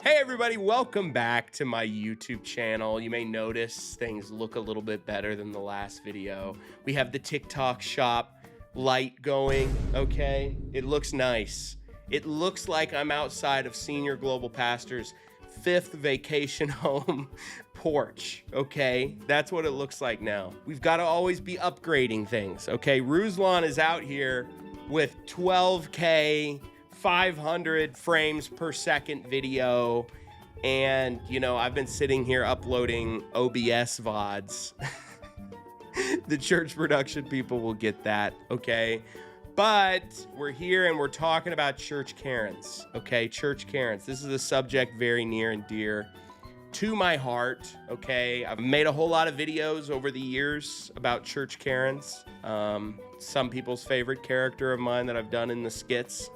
Hey everybody, welcome back to my YouTube channel. You may notice things look a little bit better than the last video. We have the TikTok shop light going, okay? It looks nice. It looks like I'm outside of Senior Global Pastor's 5th vacation home porch, okay? That's what it looks like now. We've got to always be upgrading things, okay? Ruslan is out here with 12K 500 frames per second video, and you know, I've been sitting here uploading OBS VODs. The church production people will get that, okay? But we're here and we're talking about church Karens, okay? Church Karens. This is a subject very near and dear to my heart, okay? I've made a whole lot of videos over the years about church Karens. Some people's favorite character of mine that I've done in the skits.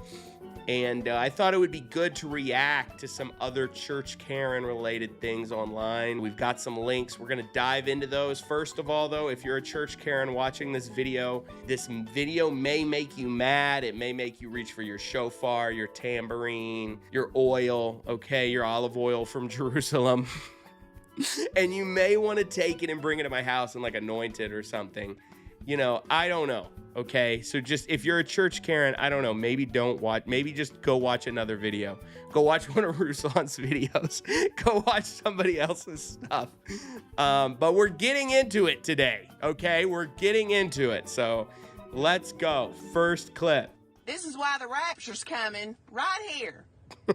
And I thought it would be good to react to some other church Karen related things online. We've got some links. We're going to dive into those. First of all, though, if you're a church Karen watching this video may make you mad. It may make you reach for your shofar, your tambourine, your oil, okay, your olive oil from Jerusalem. And you may want to take it and bring it to my house and like anoint it or something. You know, I don't know. Okay, so just if you're a church Karen, I don't know, maybe don't watch, maybe just go watch another video. Go watch one of Ruslan's videos. Go watch somebody else's stuff. But we're getting into it today, okay? We're getting into it. So let's go. First clip. This is why the rapture's coming right here.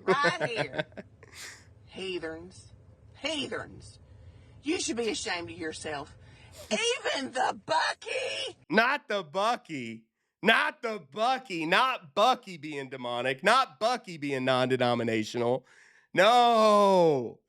Right here. Heathens. Heathens. You should be ashamed of yourself. Even the Bucky. Not the Bucky. Not the Bucky. Not Bucky being demonic. Not Bucky being non-denominational. No.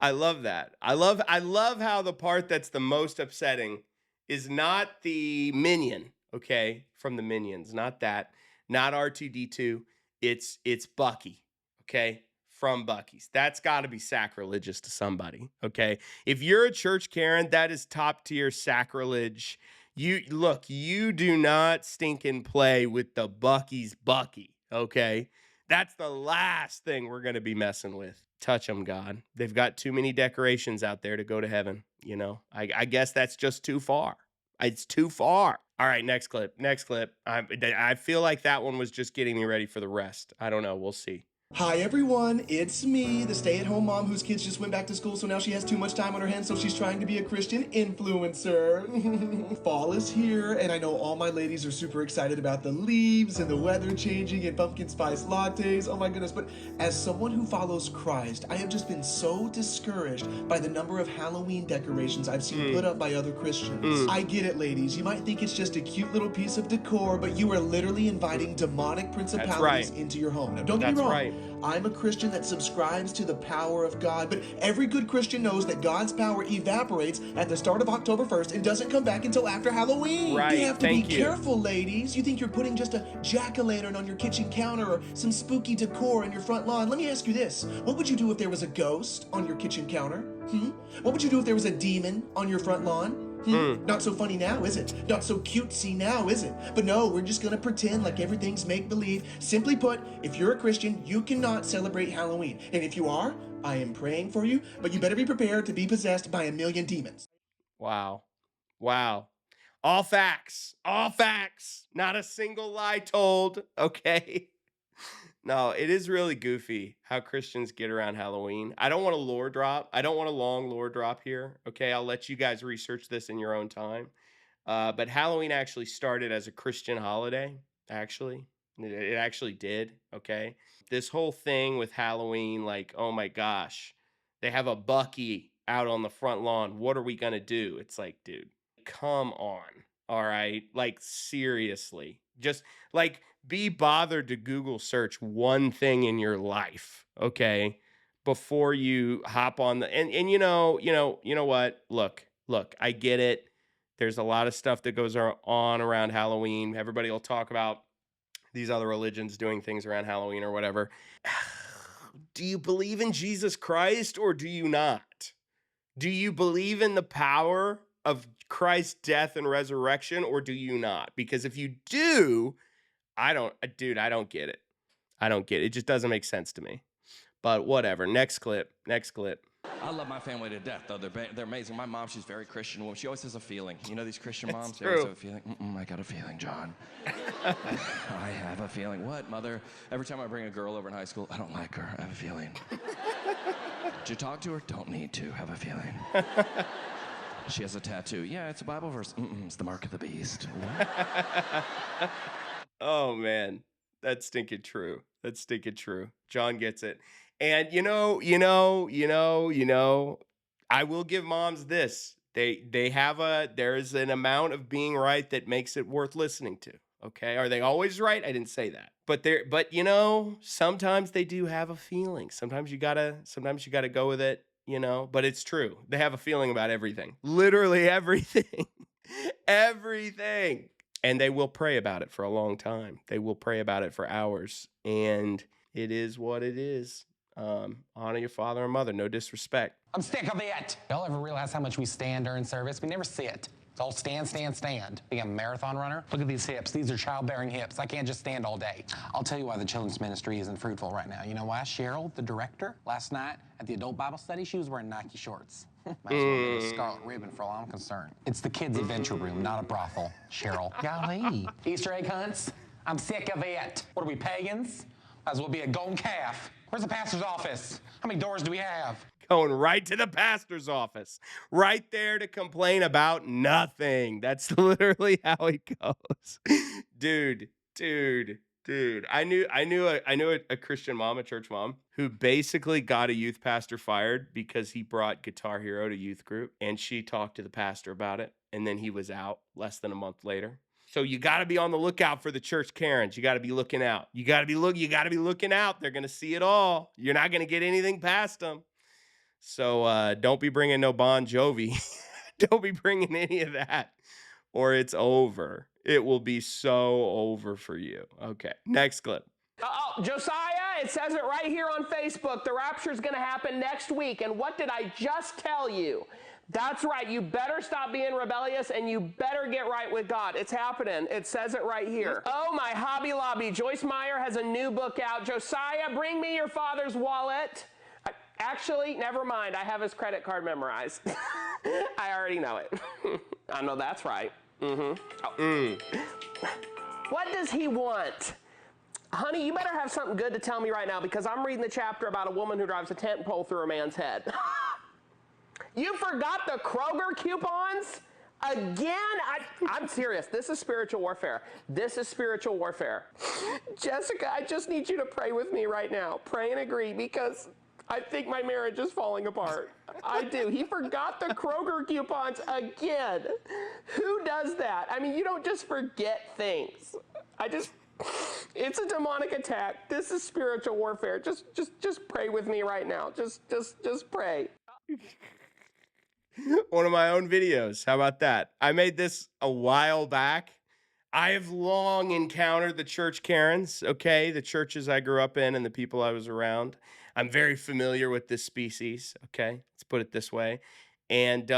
I love that. I love how the part that's the most upsetting is not the minion, okay? From the Minions. Not that. Not R2-D2. It's Bucky, okay? From Bucky's. That's got to be sacrilegious to somebody, okay? If you're a church Karen, that is top tier sacrilege. You do not stink and play with the Bucky's Bucky, okay? That's the last thing we're going to be messing with. Touch them, God. They've got too many decorations out there to go to heaven, you know? I guess that's just too far. It's too far. All right, next clip. Next clip. I feel like that one was just getting me ready for the rest. I don't know. We'll see. Hi everyone, it's me, the stay-at-home mom whose kids just went back to school, so now she has too much time on her hands, so she's trying to be a Christian influencer. Fall is here, and I know all my ladies are super excited about the leaves and the weather changing and pumpkin spice lattes. Oh my goodness, but as someone who follows Christ, I have just been so discouraged by the number of Halloween decorations I've seen put up by other Christians. I get it, ladies. You might think it's just a cute little piece of decor, but you are literally inviting demonic principalities into your home. Now, don't get me wrong. Right. I'm a Christian that subscribes to the power of God, but every good Christian knows that God's power evaporates at the start of October 1st and doesn't come back until after Halloween. Right, you have to be careful, ladies. You think you're putting just a jack-o'-lantern on your kitchen counter or some spooky decor in your front lawn. Let me ask you this. What would you do if there was a ghost on your kitchen counter? What would you do if there was a demon on your front lawn? Not so funny now, is it? Not so cutesy now, is it? But no, we're just gonna pretend like everything's make-believe. Simply put, if you're a Christian, you cannot celebrate Halloween. And if you are, I am praying for you, but you better be prepared to be possessed by a million demons. Wow. Wow. All facts. All facts. Not a single lie told, okay? No, it is really goofy how Christians get around Halloween. I don't want a lore drop. I don't want a long lore drop here. Okay, I'll let you guys research this in your own time. But Halloween actually started as a Christian holiday, actually. It actually did, okay? This whole thing with Halloween, like, oh my gosh, they have a Bucky out on the front lawn. What are we going to do? It's like, dude, come on, all right? Like, seriously. Just, like, be bothered to Google search one thing in your life, okay, before you hop on the and you know what? Look, I get it. There's a lot of stuff that goes on around Halloween. Everybody will talk about these other religions doing things around Halloween or whatever. Do you believe in Jesus Christ or do you not? Do you believe in the power of Christ's death and resurrection or do you not? Because if you do, I don't get it. I don't get it. It just doesn't make sense to me. But whatever. Next clip. Next clip. I love my family to death, though. They're amazing. My mom, she's very Christian. Well, she always has a feeling. You know these Christian moms? They always have a feeling. I got a feeling, John. I have a feeling. What, mother? Every time I bring a girl over in high school, I don't like her. I have a feeling. Did you talk to her? Don't need to. Have a feeling. She has a tattoo. Yeah, it's a Bible verse. It's the mark of the beast. Oh, man. That's stinking true. That's stinking true. John gets it. And I will give moms this. There's an amount of being right that makes it worth listening to. Okay. Are they always right? I didn't say that. But sometimes they do have a feeling. Sometimes you gotta go with it, but it's true. They have a feeling about everything. Literally everything. Everything. And they will pray about it for a long time. They will pray about it for hours. And it is what it is. Honor your father and mother. No disrespect. I'm sick of it. Y'all ever realize how much we stand during service? We never sit. It's all stand, stand, stand. Being a marathon runner, look at these hips. These are childbearing hips. I can't just stand all day. I'll tell you why the children's ministry isn't fruitful right now. You know why? Cheryl, the director, last night at the adult Bible study, she was wearing Nike shorts. Might as well get a scarlet ribbon for all I'm concerned. It's the kids' adventure room, not a brothel, Cheryl. Golly. Easter egg hunts? I'm sick of it. What are we, pagans? Might as well be a golden calf. Where's the pastor's office? How many doors do we have? Going right to the pastor's office. Right there to complain about nothing. That's literally how it goes. Dude. I knew a Christian mom, a church mom, who basically got a youth pastor fired because he brought Guitar Hero to youth group, and she talked to the pastor about it, and then he was out less than a month later. So you got to be on the lookout for the church Karens. You got to be looking out. You got to be looking out. They're going to see it all. You're not going to get anything past them. So don't be bringing no Bon Jovi. Don't be bringing any of that, or it's over. It will be so over for you. Okay, next clip. Josiah, it says it right here on Facebook. The rapture is going to happen next week. And what did I just tell you? That's right. You better stop being rebellious and you better get right with God. It's happening. It says it right here. Oh, my Hobby Lobby. Joyce Meyer has a new book out. Josiah, bring me your father's wallet. Actually, never mind. I have his credit card memorized. I already know it. I know that's right. What does he want? Honey, you better have something good to tell me right now because I'm reading the chapter about a woman who drives a tent pole through a man's head. You forgot the Kroger coupons? Again? I'm serious. This is spiritual warfare. This is spiritual warfare. Jessica, I just need you to pray with me right now. Pray and agree because I think my marriage is falling apart. I do. He forgot the Kroger coupons again. Who does that? I mean, you don't just forget things. It's a demonic attack. This is spiritual warfare. Just pray with me right now. Just pray. One of my own videos. How about that? I made this a while back. I have long encountered the church Karens, okay? The churches I grew up in and the people I was around. I'm very familiar with this species, okay? Let's put it this way. And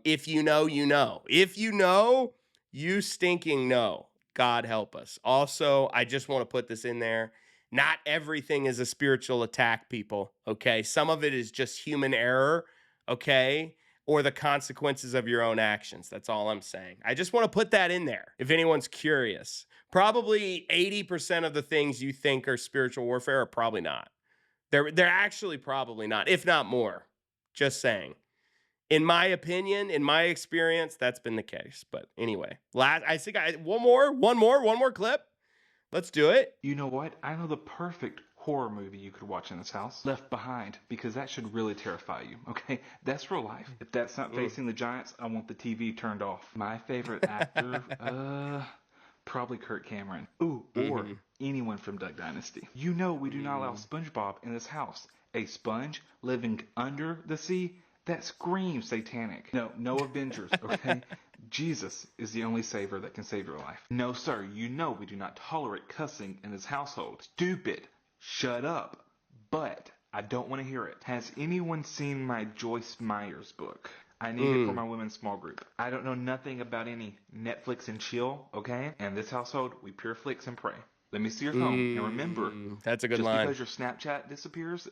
if you know, you know. If you know, you stinking know. God help us. Also, I just want to put this in there. Not everything is a spiritual attack, people, okay? Some of it is just human error, okay? Or the consequences of your own actions. That's all I'm saying. I just want to put that in there if anyone's curious. Probably 80% of the things you think are spiritual warfare are probably not. They're actually probably not, if not more. Just saying. In my opinion, in my experience, that's been the case. But anyway, one more clip. Let's do it. You know what? I know the perfect horror movie you could watch in this house. Left Behind, because that should really terrify you, okay? That's real life. If that's not facing the giants, I want the TV turned off. My favorite actor, probably Kirk Cameron. Ooh, or anyone from Duck Dynasty. You know we do not allow SpongeBob in this house. A sponge living under the sea? That screams satanic. No Avengers, okay? Jesus is the only savior that can save your life. No, sir, you know we do not tolerate cussing in this household. Stupid. Shut up. But I don't want to hear it. Has anyone seen my Joyce Meyer's book? I need it for my women's small group. I don't know nothing about any Netflix and chill, okay? And this household, we pure flicks and pray. Let me see your phone. And remember, that's a good just line. because your Snapchat disappears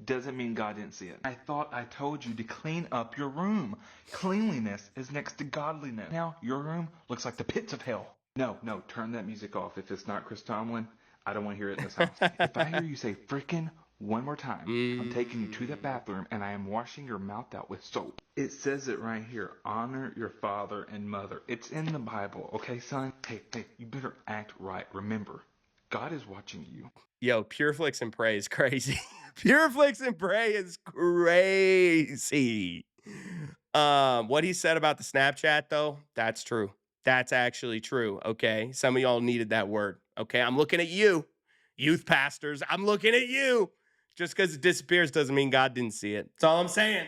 doesn't mean God didn't see it. I thought I told you to clean up your room. Cleanliness is next to godliness. Now your room looks like the pits of hell. No, turn that music off. If it's not Chris Tomlin, I don't want to hear it in this house. If I hear you say frickin' one more time, I'm taking you to the bathroom and I am washing your mouth out with soap. It says it right here. Honor your father and mother. It's in the Bible, okay, son? Hey, you better act right. Remember, God is watching you. Yo, Pure Flicks and Pray is crazy. Pure Flicks and Pray is crazy. What he said about the Snapchat, though, that's true. That's actually true, okay? Some of y'all needed that word, okay? I'm looking at you, youth pastors. I'm looking at you. Just because it disappears doesn't mean God didn't see it. That's all I'm saying.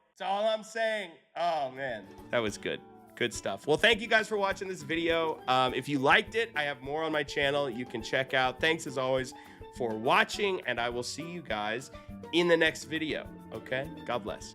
That's all I'm saying. Oh, man. That was good. Good stuff. Well, thank you guys for watching this video. If you liked it, I have more on my channel you can check out. Thanks, as always, for watching, and I will see you guys in the next video, okay? God bless.